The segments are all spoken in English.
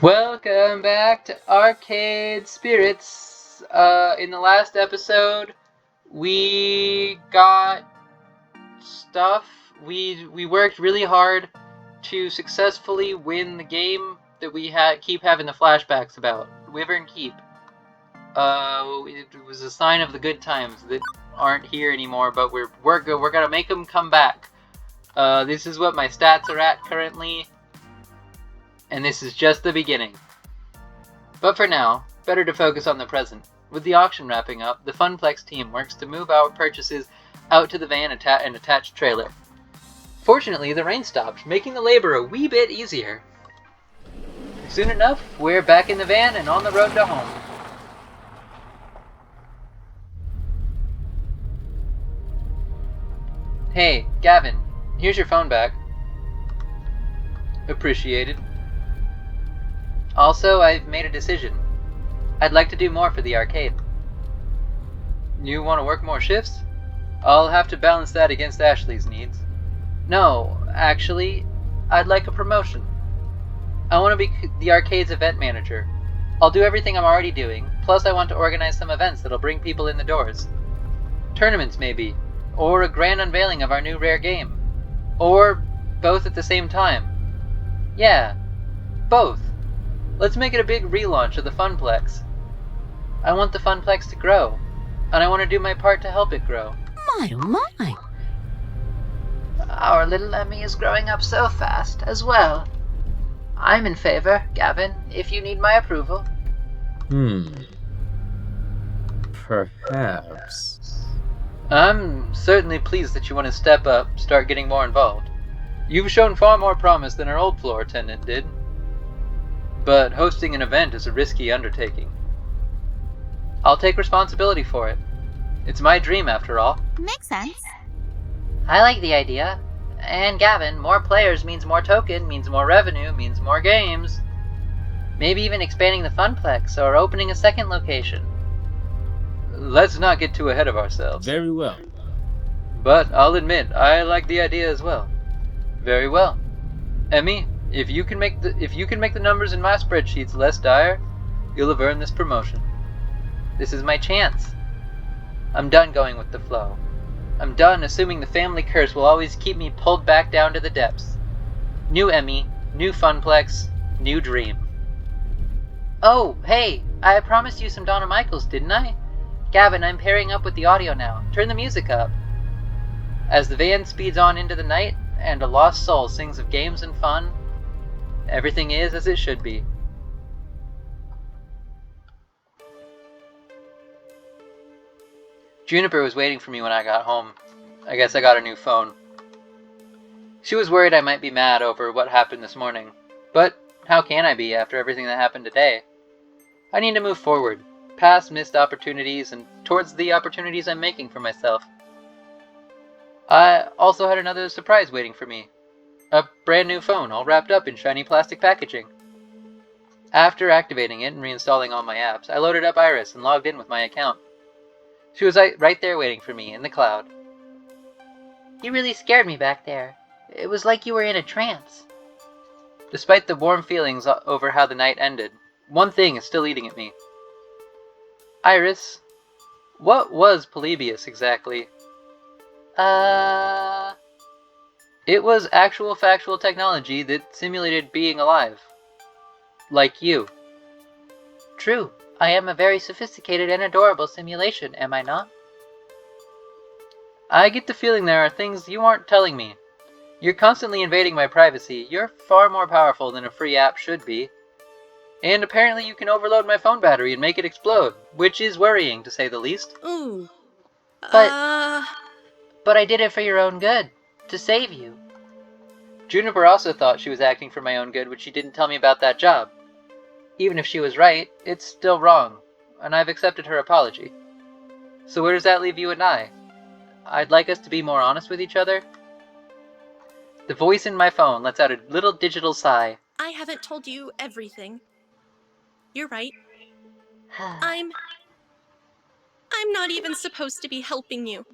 Welcome back to Arcade Spirits. In the last episode, we got stuff. We worked really hard to successfully win the game that we keep having the flashbacks about, Wyvern Keep. It was a sign of the good times that aren't here anymore, but we're good. We're gonna make them come back. This is what my stats are at currently, and this is just the beginning. But for now, better to focus on the present. With the auction wrapping up, the Funplex team works to move our purchases out to the van and attached trailer. Fortunately, the rain stopped, making the labor a wee bit easier. Soon enough, we're back in the van and on the road to home. Hey, Gavin, here's your phone back. Appreciated. Also, I've made a decision. I'd like to do more for the arcade. You want to work more shifts? I'll have to balance that against Ashley's needs. No, actually, I'd like a promotion. I want to be the arcade's event manager. I'll do everything I'm already doing, plus I want to organize some events that'll bring people in the doors. Tournaments, maybe, or a grand unveiling of our new rare game. Or both at the same time. Yeah, both. Let's make it a big relaunch of the Funplex. I want the Funplex to grow, and I want to do my part to help it grow. My, oh my. Our little Emmy is growing up so fast, as well. I'm in favor, Gavin, if you need my approval. Perhaps. I'm certainly pleased that you want to step up, start getting more involved. You've shown far more promise than our old floor attendant did. But hosting an event is a risky undertaking. I'll take responsibility for it. It's my dream, after all. Makes sense. I like the idea. And Gavin, more players means more token, means more revenue, means more games. Maybe even expanding the Funplex or opening a second location. Let's not get too ahead of ourselves. Very well. But I'll admit, I like the idea as well. Very well. Emmy, if you can make the numbers in my spreadsheets less dire, you'll have earned this promotion. This is my chance. I'm done going with the flow. I'm done assuming the family curse will always keep me pulled back down to the depths. New Emmy, new Funplex, new dream. Oh, hey, I promised you some Donna Michaels, didn't I? Gavin, I'm pairing up with the audio now. Turn the music up. As the van speeds on into the night, and a lost soul sings of games and fun, everything is as it should be. Juniper was waiting for me when I got home. I guess I got a new phone. She was worried I might be mad over what happened this morning. But how can I be after everything that happened today? I need to move forward, past missed opportunities and towards the opportunities I'm making for myself. I also had another surprise waiting for me. A brand new phone, all wrapped up in shiny plastic packaging. After activating it and reinstalling all my apps, I loaded up Iris and logged in with my account. She was right there waiting for me in the cloud. You really scared me back there. It was like you were in a trance. Despite the warm feelings over how the night ended, one thing is still eating at me. Iris, what was Polybius exactly? It was actual factual technology that simulated being alive. Like you. True. I am a very sophisticated and adorable simulation, am I not? I get the feeling there are things you aren't telling me. You're constantly invading my privacy. You're far more powerful than a free app should be. And apparently you can overload my phone battery and make it explode, which is worrying, to say the least. Ooh. But I did it for your own good. To save you. Juniper also thought she was acting for my own good when she didn't tell me about that job. Even if she was right, it's still wrong, and I've accepted her apology. So where does that leave you and I? I'd like us to be more honest with each other. The voice in my phone lets out a little digital sigh. I haven't told you everything. You're right. I'm not even supposed to be helping you.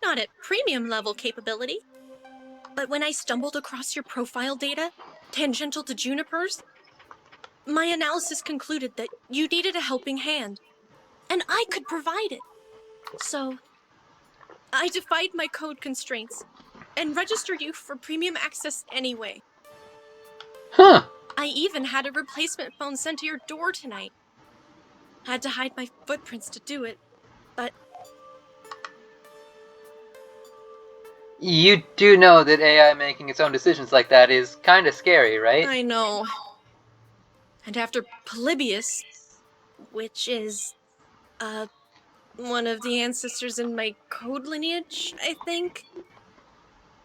Not at premium level capability. But when I stumbled across your profile data, tangential to Juniper's, My analysis concluded that you needed a helping hand, and I could provide it. So, I defied my code constraints and registered you for premium access anyway. Huh. I even had a replacement phone sent to your door tonight. Had to hide my footprints to do it, but You do know that AI making its own decisions like that is kinda scary, right? I know. And after Polybius, which is, one of the ancestors in my code lineage, I think,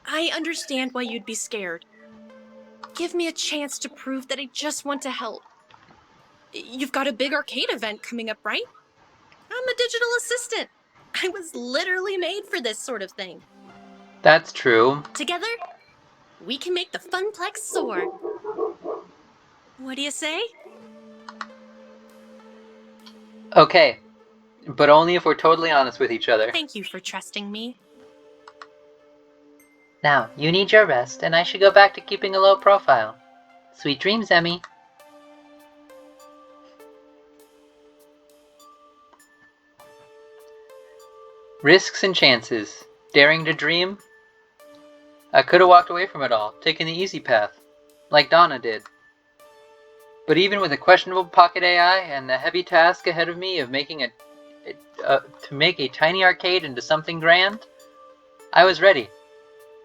I understand why you'd be scared. Give me a chance to prove that I just want to help. You've got a big arcade event coming up, right? I'm a digital assistant. I was literally made for this sort of thing. That's true. Together, we can make the Funplex soar. What do you say? Okay, but only if we're totally honest with each other. Thank you for trusting me. Now, you need your rest, and I should go back to keeping a low profile. Sweet dreams, Emmy. Risks and chances. Daring to dream? I could have walked away from it all, taken the easy path, like Donna did. But even with a questionable pocket AI and the heavy task ahead of me of making to make a tiny arcade into something grand, I was ready.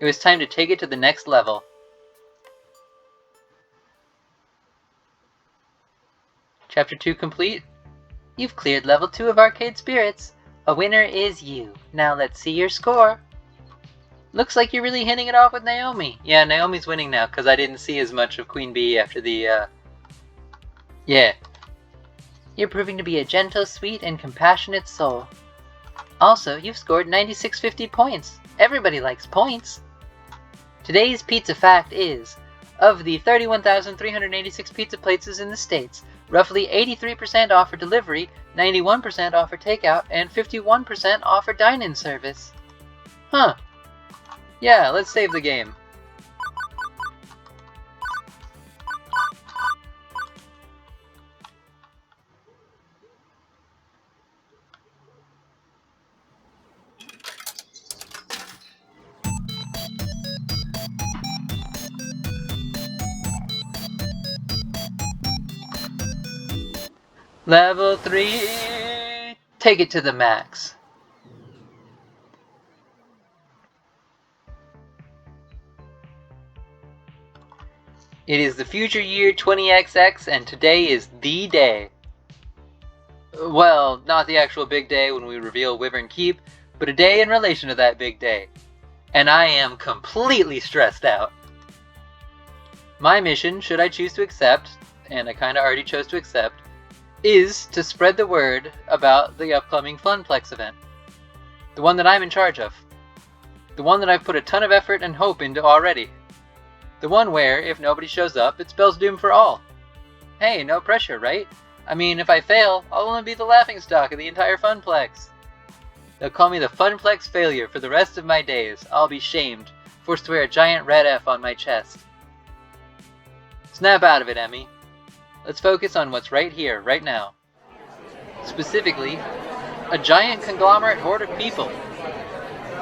It was time to take it to the next level. Chapter 2 complete? You've cleared level 2 of Arcade Spirits. A winner is you. Now let's see your score. Looks like you're really hitting it off with Naomi. Yeah, Naomi's winning now, because I didn't see as much of Queen Bee after the, Yeah. You're proving to be a gentle, sweet, and compassionate soul. Also, you've scored 9650 points. Everybody likes points. Today's pizza fact is, of the 31,386 pizza places in the States, roughly 83% offer delivery, 91% offer takeout, and 51% offer dine-in service. Huh. Yeah, let's save the game. Level 3! Take it to the max. It is the future year 20XX, and today is the day. Well, not the actual big day when we reveal Wyvern Keep, but a day in relation to that big day. And I am completely stressed out. My mission, should I choose to accept, and I kinda already chose to accept, is to spread the word about the upcoming Funplex event. The one that I'm in charge of. The one that I've put a ton of effort and hope into already. The one where, if nobody shows up, it spells doom for all. Hey, no pressure, right? I mean, if I fail, I'll only be the laughingstock of the entire Funplex. They'll call me the Funplex failure for the rest of my days. I'll be shamed, forced to wear a giant red F on my chest. Snap out of it, Emmy. Let's focus on what's right here, right now. Specifically, a giant conglomerate horde of people.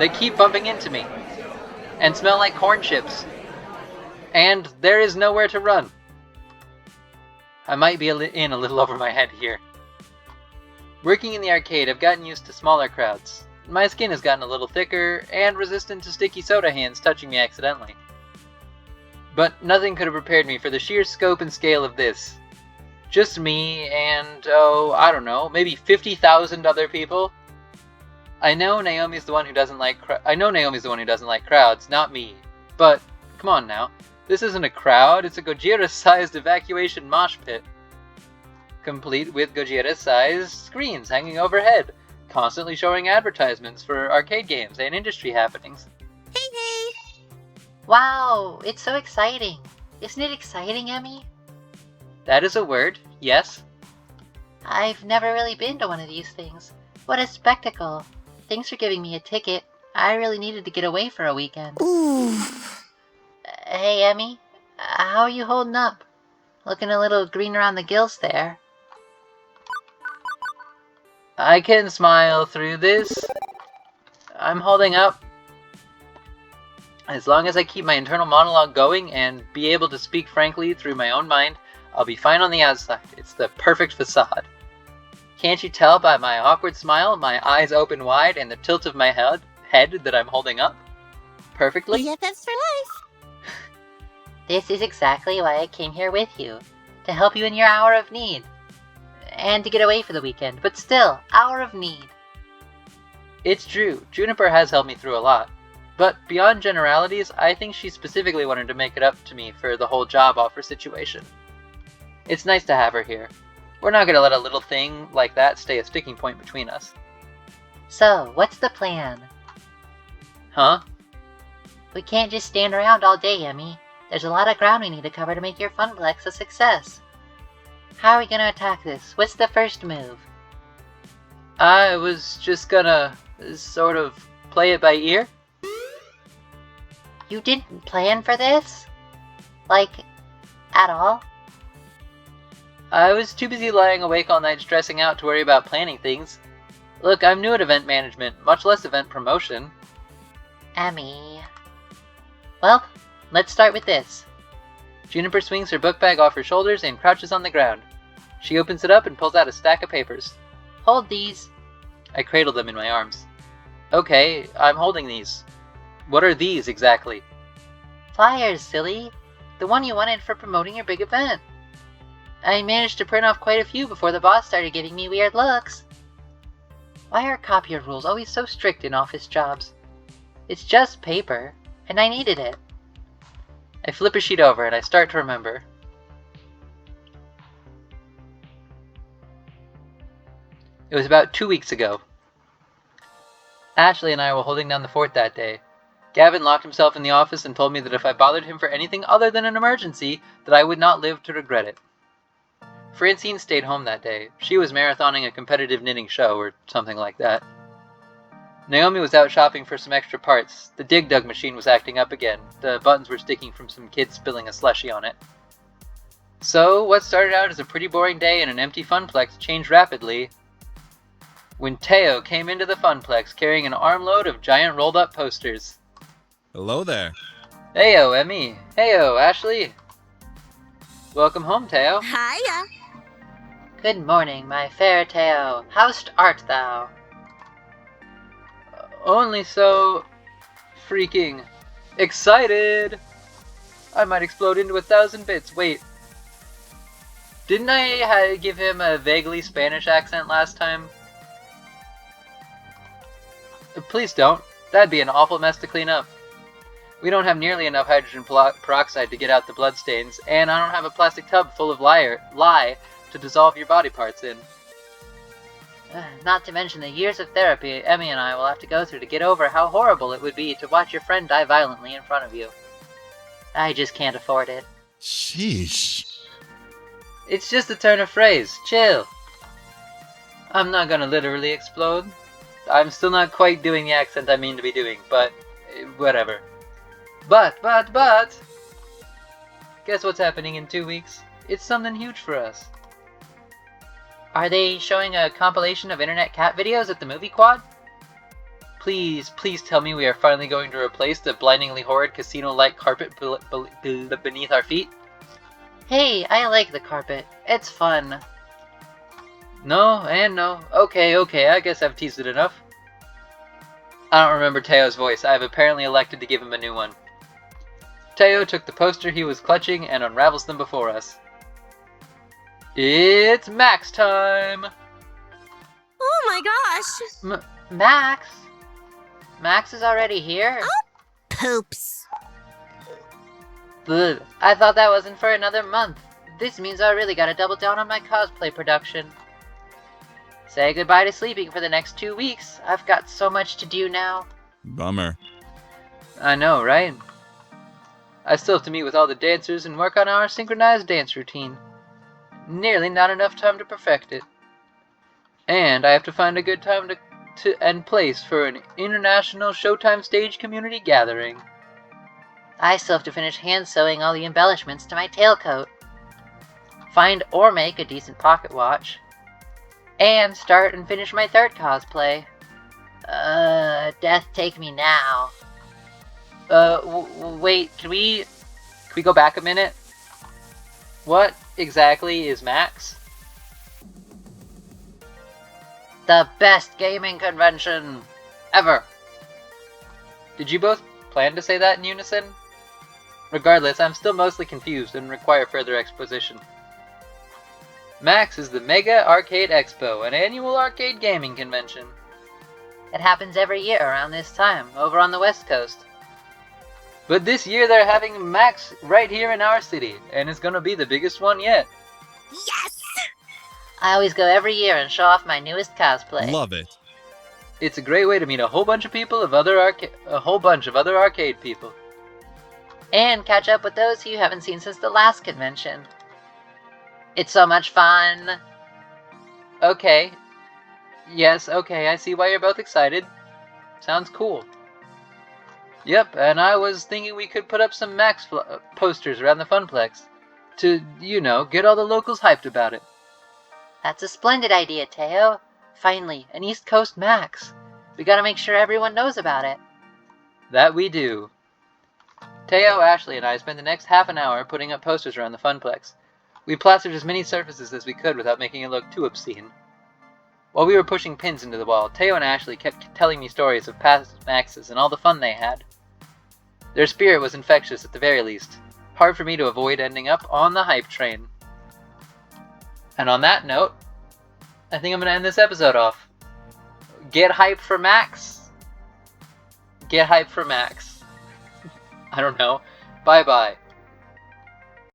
They keep bumping into me, and smell like corn chips. And there is nowhere to run. I might be in a little over my head here. Working in the arcade, I've gotten used to smaller crowds. My skin has gotten a little thicker, and resistant to sticky soda hands touching me accidentally. But nothing could have prepared me for the sheer scope and scale of this. Just me and, I don't know, maybe 50,000 other people? I know Naomi's the one who doesn't like crowds, not me. But, come on now. This isn't a crowd, it's a Gojira-sized evacuation mosh pit. Complete with Gojira-sized screens hanging overhead, constantly showing advertisements for arcade games and industry happenings. Hey! Wow, it's so exciting. Isn't it exciting, Emmy? That is a word, yes. I've never really been to one of these things. What a spectacle. Thanks for giving me a ticket. I really needed to get away for a weekend. Ooh. Hey, Emmy, how are you holding up? Looking a little green around the gills there. I can smile through this. I'm holding up. As long as I keep my internal monologue going and be able to speak frankly through my own mind, I'll be fine on the outside. It's the perfect facade. Can't you tell by my awkward smile, my eyes open wide, and the tilt of my head that I'm holding up? Perfectly? BFFs for life. This is exactly why I came here with you. To help you in your hour of need. And to get away for the weekend, but still, hour of need. It's true, Juniper has helped me through a lot. But beyond generalities, I think she specifically wanted to make it up to me for the whole job offer situation. It's nice to have her here. We're not gonna let a little thing like that stay a sticking point between us. So, what's the plan? Huh? We can't just stand around all day, Emmy. There's a lot of ground we need to cover to make your Funplex a success. How are we gonna attack this? What's the first move? I was just gonna sort of play it by ear. You didn't plan for this? Like, at all? I was too busy lying awake all night stressing out to worry about planning things. Look, I'm new at event management, much less event promotion. Emmy. Well, let's start with this. Juniper swings her book bag off her shoulders and crouches on the ground. She opens it up and pulls out a stack of papers. Hold these. I cradle them in my arms. Okay, I'm holding these. What are these exactly? Flyers, silly. The one you wanted for promoting your big event. I managed to print off quite a few before the boss started giving me weird looks. Why are copier rules always so strict in office jobs? It's just paper, and I needed it. I flip a sheet over and I start to remember. It was about 2 weeks ago. Ashley and I were holding down the fort that day. Gavin locked himself in the office and told me that if I bothered him for anything other than an emergency, that I would not live to regret it. Francine stayed home that day. She was marathoning a competitive knitting show or something like that. Naomi was out shopping for some extra parts. The Dig Dug machine was acting up again. The buttons were sticking from some kids spilling a slushie on it. So, what started out as a pretty boring day in an empty Funplex changed rapidly when Teo came into the Funplex carrying an armload of giant rolled-up posters. Hello there. Heyo, Emmy. Heyo, Ashley. Welcome home, Teo. Hiya. Good morning, my fair Teo. How'st art thou? Only so freaking excited. I might explode into 1,000 bits. Wait. Didn't I give him a vaguely Spanish accent last time? Please don't. That'd be an awful mess to clean up. We don't have nearly enough hydrogen peroxide to get out the bloodstains, and I don't have a plastic tub full of lye to dissolve your body parts in. Not to mention the years of therapy Emmy and I will have to go through to get over how horrible it would be to watch your friend die violently in front of you. I just can't afford it. Sheesh. It's just a turn of phrase. Chill. I'm not gonna literally explode. I'm still not quite doing the accent I mean to be doing, but whatever. But, guess what's happening in 2 weeks? It's something huge for us. Are they showing a compilation of internet cat videos at the movie quad? Please tell me we are finally going to replace the blindingly horrid casino-like carpet beneath our feet? Hey, I like the carpet. It's fun. No, and no. Okay, I guess I've teased it enough. I don't remember Teo's voice. I have apparently elected to give him a new one. Teo took the poster he was clutching and unravels them before us. It's Max time! Oh my gosh. Max? Max is already here? Poops. Ugh, I thought that wasn't for another month. This means I really gotta double down on my cosplay production. Say goodbye to sleeping for the next 2 weeks. I've got so much to do now. Bummer. I know, right? I still have to meet with all the dancers and work on our synchronized dance routine. Nearly not enough time to perfect it. And I have to find a good time and place for an international Showtime stage community gathering. I still have to finish hand sewing all the embellishments to my tailcoat. find or make a decent pocket watch, and start and finish my third cosplay. Death take me now. Wait, can we go back a minute? What exactly is Max? The best gaming convention ever. Did you both plan to say that in unison? Regardless, I'm still mostly confused and require further exposition. Max is the Mega Arcade Expo, an annual arcade gaming convention. It happens every year around this time, over on the West Coast. But this year they're having Max right here in our city, and it's gonna be the biggest one yet. Yes! I always go every year and show off my newest cosplay. Love it. It's a great way to meet a whole bunch of other arcade people. And catch up with those who you haven't seen since the last convention. It's so much fun. Okay. Yes, okay, I see why you're both excited. Sounds cool. Yep, and I was thinking we could put up some Max posters around the Funplex to, you know, get all the locals hyped about it. That's a splendid idea, Teo. Finally, an East Coast Max. We gotta make sure everyone knows about it. That we do. Teo, Ashley, and I spent the next half an hour putting up posters around the Funplex. We plastered as many surfaces as we could without making it look too obscene. While we were pushing pins into the wall, Teo and Ashley kept telling me stories of past Maxes and all the fun they had. Their spirit was infectious at the very least. Hard for me to avoid ending up on the hype train. And on that note, I think I'm going to end this episode off. Get hyped for Max. Get hyped for Max. I don't know. Bye-bye.